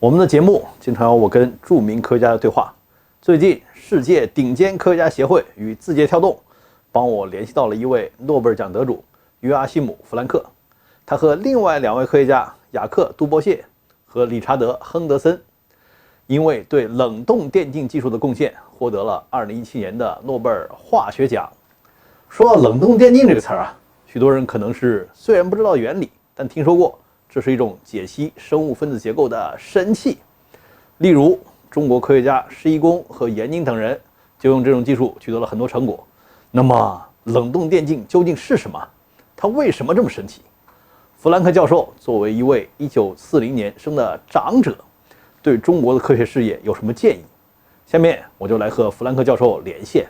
我们的节目经常有我跟著名科学家的对话。最近，世界顶尖科学家协会与字节跳动帮我联系到了一位诺贝尔奖得主约阿希姆·弗兰克。他和另外2位科学家雅克·杜波谢和理查德·亨德森，因为对冷冻电镜技术的贡献，获得了2017年的诺贝尔化学奖。说到冷冻电镜这个词儿啊，许多人可能是虽然不知道原理，但听说过这是一种解析生物分子结构的神器。例如，中国科学家施一公和严宁等人就用这种技术取得了很多成果。那么，冷冻电镜究竟是什么？它为什么这么神奇？弗兰克教授作为一位1940年生的长者，对中国的科学事业有什么建议？下面我就来和弗兰克教授连线。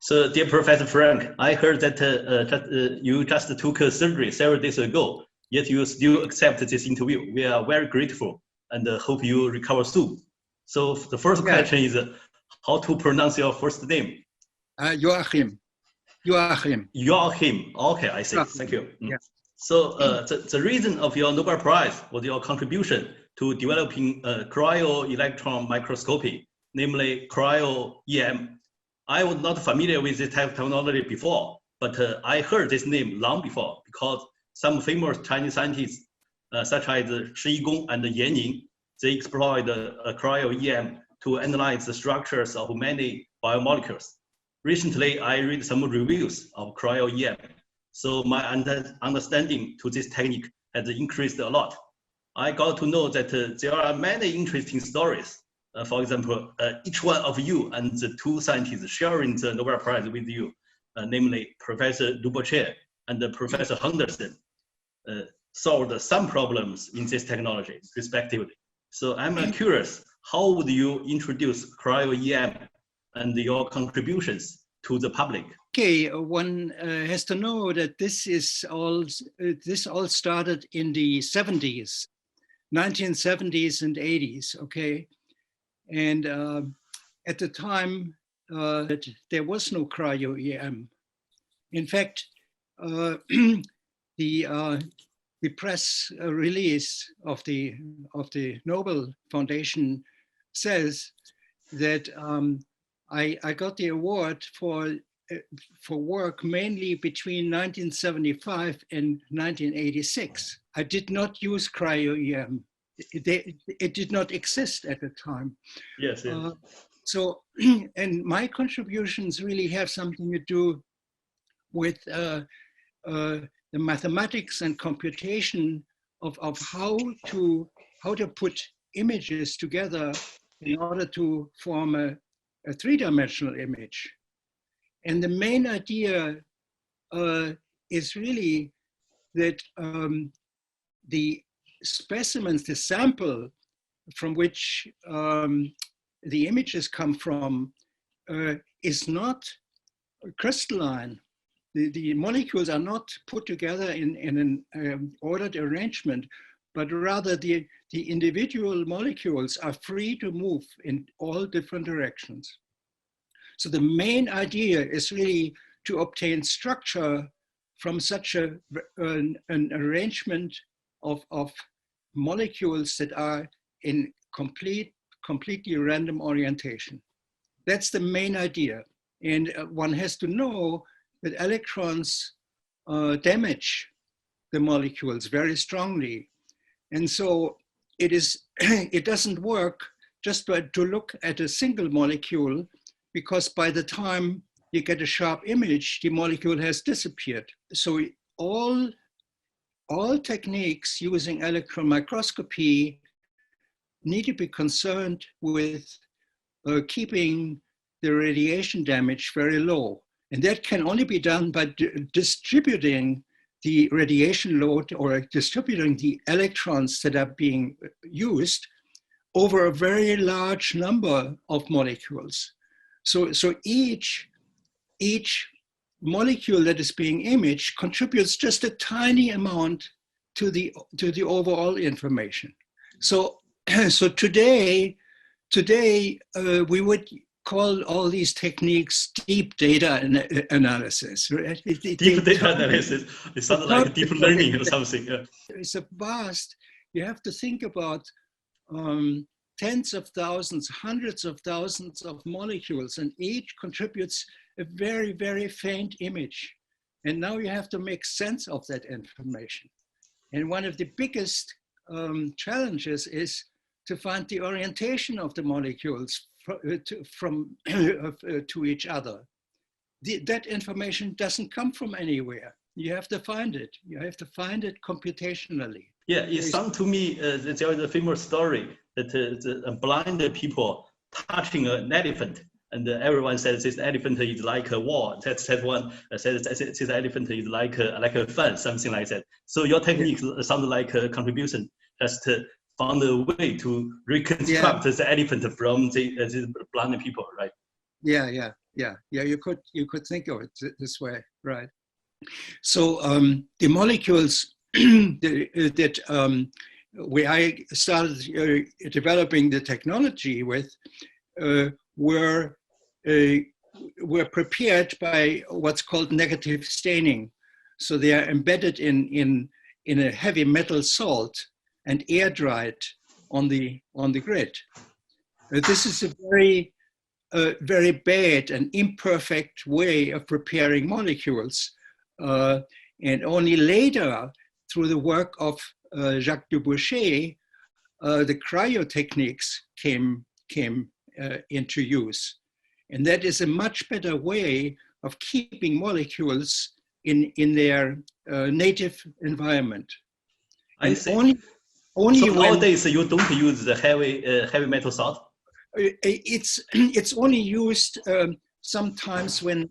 So, dear Professor Frank, I heard that you just took a surgery several days ago, yet you still accept this interview. We are very grateful and hope you recover soon. So, the first question is how to pronounce your first name? Joachim. Joachim. Okay, I see. Thank you. Yeah. So, the reason of your Nobel Prize was your contribution to developing cryo-electron microscopy, namely cryo-EM. I was not familiar with this type of technology before, but I heard this name long before because some famous Chinese scientists, such as Shi Yigong and Yan Ning, they explored cryo-EM to analyze the structures of many biomolecules. Recently, I read some reviews of cryo-EM, so my understanding to this technique has increased a lot. I got to know that there are many interesting stories. For example, each one of you and the 2 scientists sharing the Nobel Prize with you, namely Professor Duboce and Professor Henderson, solved some problems in this technology, respectively. So I'm curious, how would you introduce cryo-EM and your contributions to the public? Okay, one has to know that this all started in the 70s, 1970s and 80s, okay? And at the time, there was no cryo-EM. In fact, the press release of the Nobel Foundation says that I got the award for work mainly between 1975 and 1986. I did not use cryo-EM. It did not exist at the time. Yes. So, and my contributions really have something to do with the mathematics and computation of how to put images together in order to form a 3-dimensional image. And the main idea is really that the specimens, the sample from which the images come from is not crystalline. The molecules are not put together in an ordered arrangement, but rather the individual molecules are free to move in all different directions. So the main idea is really to obtain structure from such an arrangement of molecules that are in completely random orientation. That's the main idea. And one has to know that electrons damage the molecules very strongly. And so it doesn't work just to look at a single molecule, because by the time you get a sharp image, the molecule has disappeared. So all techniques using electron microscopy need to be concerned with keeping the radiation damage very low. And that can only be done by distributing the radiation load or distributing the electrons that are being used over a very large number of molecules. So each molecule that is being imaged contributes just a tiny amount to the overall information. So today we would call all these techniques deep data analysis. Right? Deep data analysis. It sounds like deep learning or something. Yeah. It's a vast. You have to think about tens of thousands, hundreds of thousands of molecules, and each contributes a very, very faint image. And now you have to make sense of that information. And one of the biggest challenges is to find the orientation of the molecules to each other. That information doesn't come from anywhere. You have to find it. You have to find it computationally. Yeah, it sounds to me there is a famous story that the blind people touching an elephant, and everyone says this elephant is like a wall. That one says this elephant is like a fan, something like that. So your technique sounds like a contribution, just found a way to reconstruct the elephant from the blind people, right? Yeah. You could think of it this way, right? So the molecules that where I started developing the technology with were prepared by what's called negative staining. So they are embedded in a heavy metal salt and air dried on the grid. This is a very bad and imperfect way of preparing molecules, and only later, through the work of Jacques Dubochet, the cryo techniques came into use. And that is a much better way of keeping molecules in their native environment. I see. Only so nowadays you don't use the heavy metal salt? It's only used sometimes when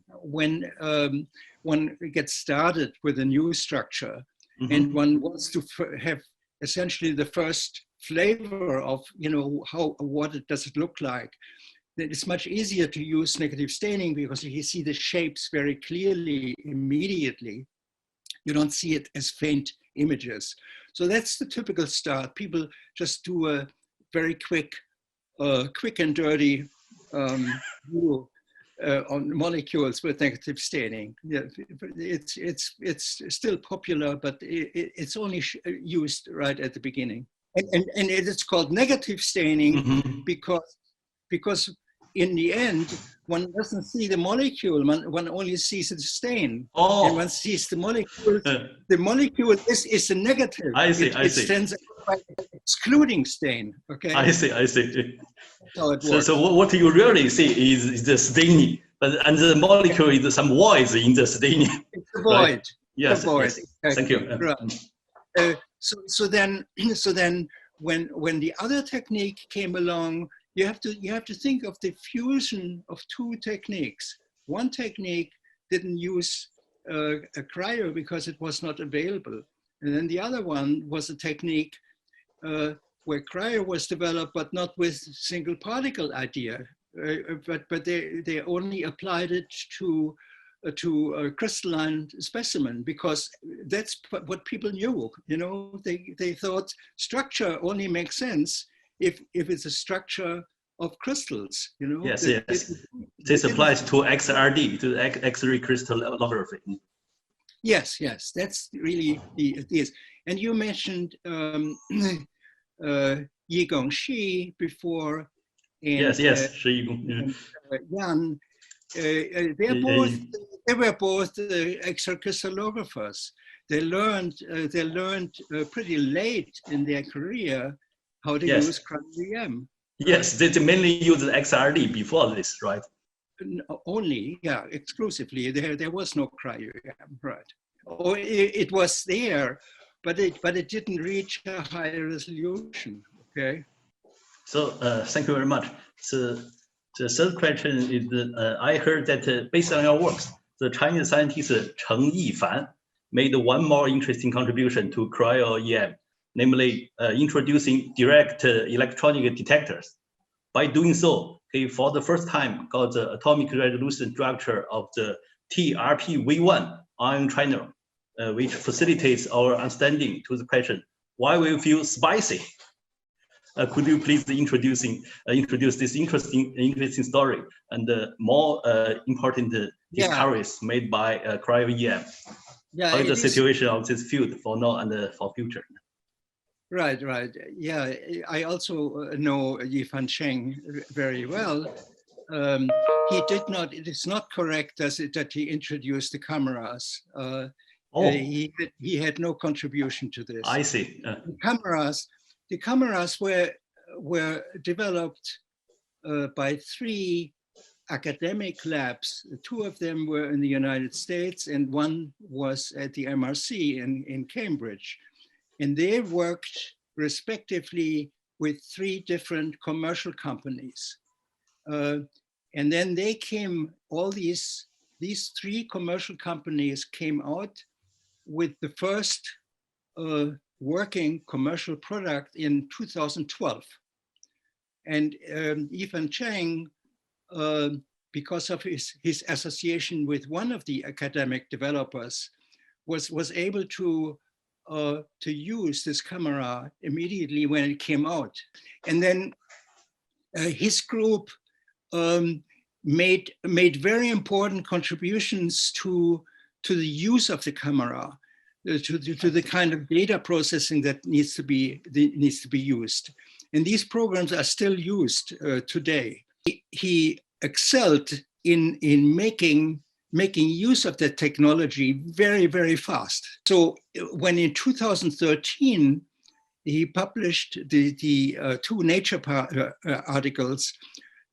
one gets started with a new structure, and one wants to have essentially the first flavor of, what does it look like. It's much easier to use negative staining because you see the shapes very clearly immediately. You don't see it as faint images. So that's the typical start. People just do a very quick and dirty view on molecules with negative staining. Yeah, it's still popular, but it's only used right at the beginning. And it's called negative staining because in the end, one doesn't see the molecule, one only sees the stain. Oh. And one sees the molecule. The molecule is a negative. I see. It stands by excluding stain. Okay. I see. So what you really see is the staining, and the molecule is some voids in the staining. It's a void. Right? Yes. A void. Yes. Exactly. Thank you. Right. So then when the other technique came along, you have to think of the fusion of two techniques. One technique didn't use a cryo because it was not available, and then the other one was a technique where cryo was developed, but not with single particle idea, but they only applied it to a crystalline specimen because that's what people knew. They thought structure only makes sense if it's a structure of crystals. Yes. This applies to XRD, to X-ray crystallography. Yes, that's really it is. And you mentioned Yigong Shi before. And, yes, Shi Yigong. Yan. They were both X-ray crystallographers. They learned pretty late in their career how to use cryo-EM. Yes, they mainly used XRD before this, right? Only, exclusively. There was no cryo-EM, right? Or it was there, but it didn't reach a high resolution. Okay. So thank you very much. So the third question is: I heard that based on your works, the Chinese scientist Cheng Yifan made one more interesting contribution to cryo-EM, namely introducing direct electronic detectors. By doing so, he for the first time got the atomic resolution structure of the TRPV1 ion channel, which facilitates our understanding to the question, why we feel spicy? Could you please introduce this interesting story and more important discoveries made by cryo-EM? Yeah, How is the situation of this field for now and for future? Right. Yeah, I also know Yifan Cheng very well. It is not correct that he introduced the cameras. He had no contribution to this. I see. The cameras were developed by 3 academic labs. 2 of them were in the United States and 1 was at the MRC in Cambridge. And they worked respectively with 3 different commercial companies. And then they came, all these 3 commercial companies came out with the first working commercial product in 2012. And Yifan Cheng, because of his association with one of the academic developers, was able to use this camera immediately when it came out. And then his group made very important contributions to the use of the camera, to the kind of data processing that needs to be used. And these programs are still used today. He excelled in making use of the technology very, very fast. So when in 2013, he published the 2 Nature articles,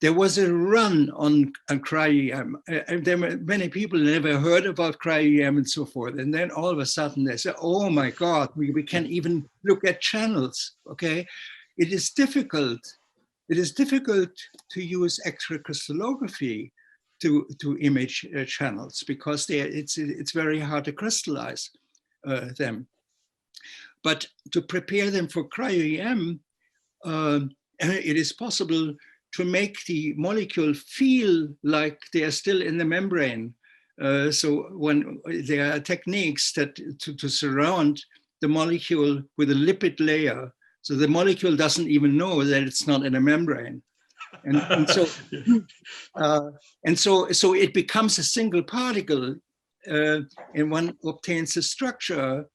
there was a run on cryo-EM. There were many people never heard about cryo-EM and so forth. And then all of a sudden they said, oh my God, we can't even look at channels, okay? It is difficult to use X-ray crystallography to image channels because it's very hard to crystallize them. But to prepare them for cryo-EM, it is possible to make the molecule feel like they are still in the membrane. So when there are techniques to surround the molecule with a lipid layer, so the molecule doesn't even know that it's not in a membrane. And so it becomes a single particle, and one obtains a structure,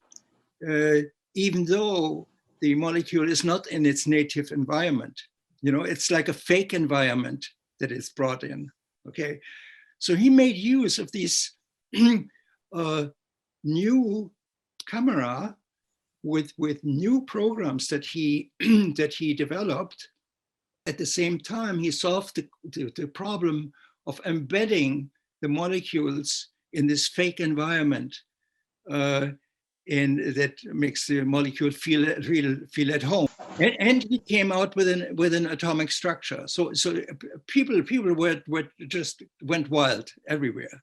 even though the molecule is not in its native environment. You know, it's like a fake environment that is brought in. Okay, so he made use of these new camera with new programs that he developed. At the same time, he solved the problem of embedding the molecules in this fake environment, and that makes the molecule feel at home. And he came out with an atomic structure. So people were just went wild everywhere,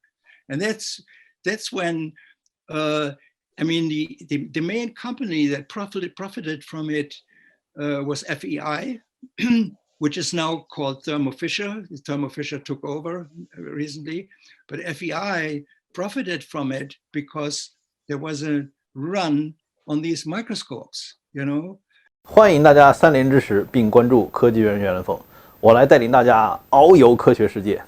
and that's when I mean the main company that profited from it was FEI. Which is now called Thermo Fisher. Thermo Fisher took over recently, but FEI profited from it because there was a run on these microscopes, you know. 欢迎大家3连支持并关注科技园园人凤，我来带领大家遨游科学世界。